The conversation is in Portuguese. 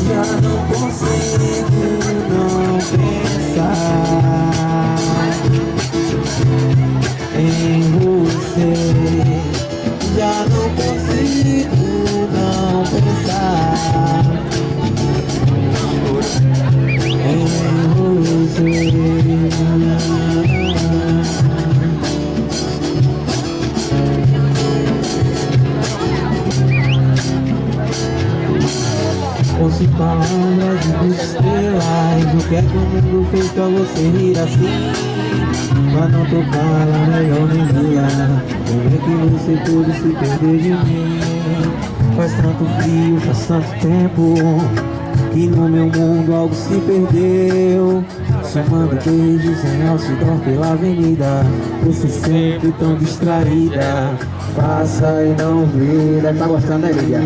Já não consigo não pensar em você. Já não consigo não pensar em você. Ouço palavras de estrelas. O que é que o mundo fez pra você rir assim? Pra não tocar lá, melhor nem voar. Como é que você pôde se perder de mim? Faz tanto frio, faz tanto tempo que no meu mundo algo se perdeu. Chamando beijos em outdoor pela avenida. Você sempre tão distraída. Passa e não vê. Deve tá gostando, né, Lídia?